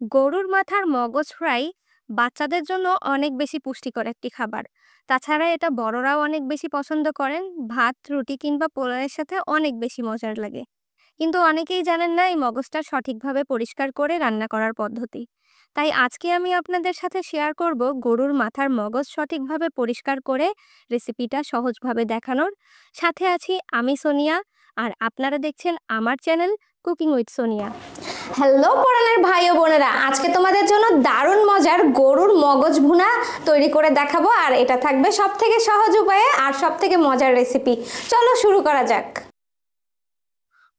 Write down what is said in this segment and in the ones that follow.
গরুর মাথার মগজ ফ্রাই বাচ্চাদের জন্য অনেক বেশি পুষ্টিকর একটি খাবার। তাছাড়া এটা বড়রাও অনেক বেশি পছন্দ করেন। ভাত, রুটি কিংবা পোলাওয়ের সাথে অনেক বেশি মজার লাগে। কিন্তু অনেকেই জানেন না এই মগজটা সঠিকভাবে পরিষ্কার করে রান্না করার পদ্ধতি। তাই আজকে আমি আপনাদের সাথে শেয়ার করব গরুর মাথার মগজ সঠিকভাবে পরিষ্কার করে রেসিপিটা সহজভাবে দেখানোর। সাথে আছি আমি সোনিয়া, আর আপনারা দেখছেন আমার channel cooking with Sonia. Hello পরাণের ভাই ও বোনেরা, আজকে তোমাদের জন্য দারুণ মজার গরুর মগজ ভুনা তৈরি করে দেখাবো। আর এটা থাকবে সব থেকে সহজ উপায়ে আর সব থেকে মজার রেসিপি। চলো শুরু করা যাক।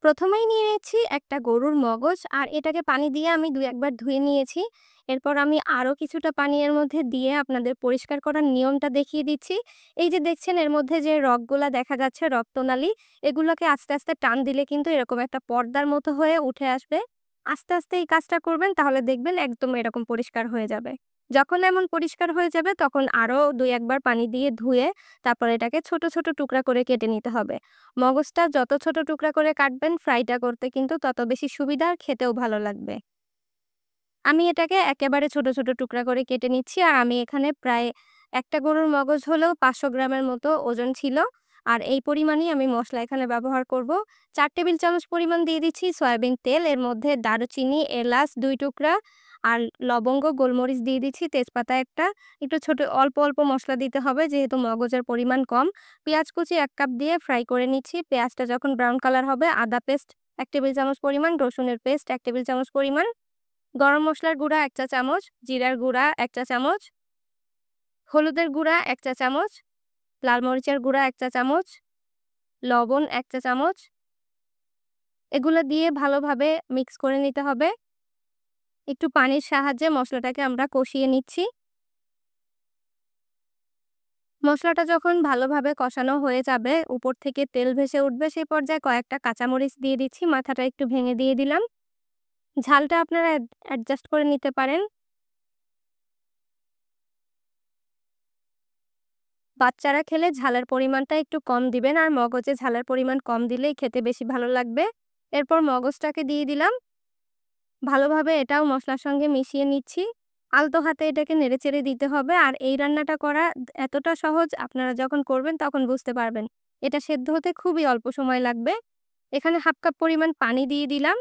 প্রথমেই নিয়ে নিচ্ছি একটা গরুর মগজ, আর এটাকে পানি দিয়ে আমি ২-১ বার ধুয়ে নিয়েছি। এরপর আমি আরও কিছুটা পানি এর মধ্যে দিয়ে আপনাদের পরিষ্কার করার নিয়মটা দেখিয়ে দিচ্ছি। এই যে দেখছেন এর মধ্যে যে রগগুলা দেখা যাচ্ছে, রক্তনালী, এগুলোকে আস্তে আস্তে টান দিলে কিন্তু এরকম একটা পর্দার মতো হয়ে উঠে আসবে। আস্তে আস্তে এই কাজটা করবেন, তাহলে দেখবেন একদম এরকম পরিষ্কার হয়ে যাবে। যখন এমন পরিষ্কার হয়ে যাবে তখন আরও ২-১ বার পানি দিয়ে ধুয়ে তারপর এটাকে ছোট ছোট টুকরা করে কেটে নিতে হবে। মগজটা যত ছোট টুকরা করে কাটবেন ফ্রাইটা করতে কিন্তু তত বেশি সুবিধা, আর খেতেও ভালো লাগবে। আমি এটাকে একেবারে ছোট ছোট টুকরা করে কেটে নিচ্ছি। আর আমি এখানে প্রায় একটা গরুর মগজ হলেও ৫০০ গ্রামের মতো ওজন ছিল। আর এই পরিমাণই আমি মশলা এখানে ব্যবহার করব। ৪ টেবিল চামচ পরিমাণ দিয়ে দিচ্ছি সয়াবিন তেল। এর মধ্যে দারুচিনি, এলাচ ২ টুকরা, আর লবঙ্গ, গোলমরিচ দিয়ে দিচ্ছি, তেজপাতা একটা। একটু ছোট অল্প অল্প মশলা দিতে হবে যেহেতু মগজের পরিমাণ কম। পেঁয়াজ কুচি ১ কাপ দিয়ে ফ্রাই করে নিচ্ছি। পেঁয়াজটা যখন ব্রাউন কালার হবে, আদা পেস্ট ১ টেবিল চামচ পরিমাণ, রসুনের পেস্ট ১ টেবিল চামচ পরিমাণ, গরম মসলার গুঁড়া ১ চা চামচ, জিরার গুঁড়া ১ চা চামচ, হলুদের গুঁড়া ১ চা চামচ, লাল মরিচের গুঁড়া ১ চা চামচ, লবণ ১ চা চামচ। এগুলো দিয়ে ভালোভাবে মিক্স করে নিতে হবে। একটু পানির সাহায্যে মশলাটাকে আমরা কষিয়ে নিচ্ছি। মশলাটা যখন ভালোভাবে কষানো হয়ে যাবে, উপর থেকে তেল ভেসে উঠবে, সেই পর্যায়ে কয়েকটা কাঁচামরিচ দিয়ে দিচ্ছি, মাথাটা একটু ভেঙে দিয়ে দিলাম। ঝালটা আপনারা অ্যাডজাস্ট করে নিতে পারেন। বাচ্চারা খেলে ঝালের পরিমাণটা একটু কম দিবেন, আর মগজে ঝালের পরিমাণ কম দিলেই খেতে বেশি ভালো লাগবে। এরপর মগজটাকে দিয়ে দিলাম। ভালোভাবে এটাও মশলার সঙ্গে মিশিয়ে নিচ্ছি। আলতো হাতে এটাকে নেড়েচেড়ে দিতে হবে। আর এই রান্নাটা করা এতটা সহজ, আপনারা যখন করবেন তখন বুঝতে পারবেন। এটা সেদ্ধ হতে খুবই অল্প সময় লাগবে। এখানে 1/2 কাপ পরিমাণ পানি দিয়ে দিলাম।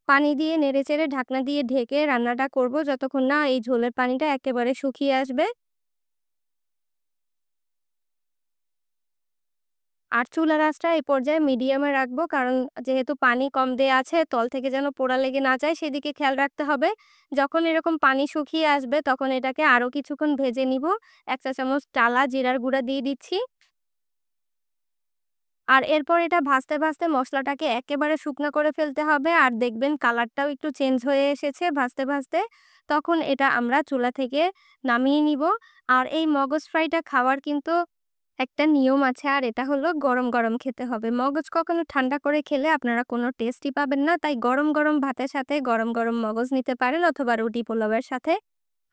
পানি দিয়ে নেড়েচেড়ে ঢাকনা দিয়ে ঢেকে রান্নাটা করব যতক্ষণ না এই ঝোলের পানিটা একেবারে শুকিয়ে আসবে। আর চুলার আঁচটা এই পর্যায়ে মিডিয়ামে রাখবো, কারণ যেহেতু পানি কম দেয়া আছে, তল থেকে যেন পোড়া লেগে না যায় সেদিকে খেয়াল রাখতে হবে। যখন এরকম পানি শুকিয়ে আসবে তখন এটাকে আরও কিছুক্ষণ ভেজে নিব। ১ চা চামচ টালা জিরার গুঁড়া দিয়ে দিচ্ছি। আর এরপর এটা ভাজতে ভাজতে মশলাটাকে একেবারে শুকনো করে ফেলতে হবে। আর দেখবেন কালারটাও একটু চেঞ্জ হয়ে এসেছে ভাজতে ভাজতে। তখন এটা আমরা চুলা থেকে নামিয়ে নিব। আর এই মগজ ফ্রাইটা খাওয়ার কিন্তু একটা নিয়ম আছে, আর এটা হলো গরম গরম খেতে হবে। মগজ কখনো ঠান্ডা করে খেলে আপনারা কোনো টেস্টই পাবেন না। তাই গরম গরম ভাতের সাথে গরম গরম মগজ নিতে পারেন, অথবা রুটি পোলাওয়ের সাথে।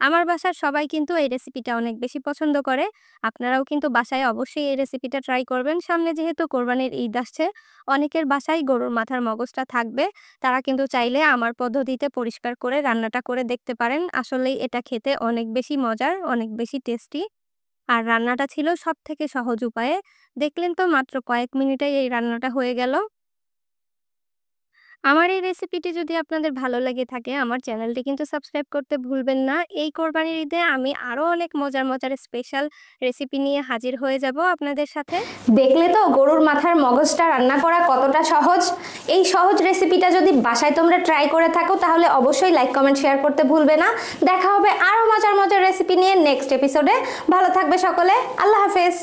আমার বাসার সবাই কিন্তু এই রেসিপিটা অনেক বেশি পছন্দ করে। আপনারাও কিন্তু বাসায় অবশ্যই এই রেসিপিটা ট্রাই করবেন। সামনে যেহেতু কোরবানির ঈদ আসছে, অনেকের বাসায় গরুর মাথার মগজটা থাকবে। তারা কিন্তু চাইলে আমার পদ্ধতিতে পরিষ্কার করে রান্নাটা করে দেখতে পারেন। আসলেই এটা খেতে অনেক বেশি মজার, অনেক বেশি টেস্টি। আর রান্নাটা ছিল সবথেকে সহজ উপায়ে। দেখলেন তো মাত্র কয়েক মিনিটেই এই রান্নাটা হয়ে গেল। আমার এই রেসিপিটি যদি আপনাদের ভালো লেগে থাকে, আমার চ্যানেলটি কিন্তু সাবস্ক্রাইব করতে ভুলবেন না। এই কোরবানির ঈদে আমি আরও অনেক মজার মজার স্পেশাল রেসিপি নিয়ে হাজির হয়ে যাব আপনাদের সাথে। দেখলে তো গরুর মাথার মগজটা রান্না করা কতটা সহজ। এই সহজ রেসিপিটা যদি বাসায় তোমরা ট্রাই করে থাকো তাহলে অবশ্যই লাইক, কমেন্ট, শেয়ার করতে ভুলবে না। দেখা হবে আরও মজার মজার রেসিপি নিয়ে নেক্সট এপিসোডে। ভালো থাকবে সকলে। আল্লাহ হাফেজ।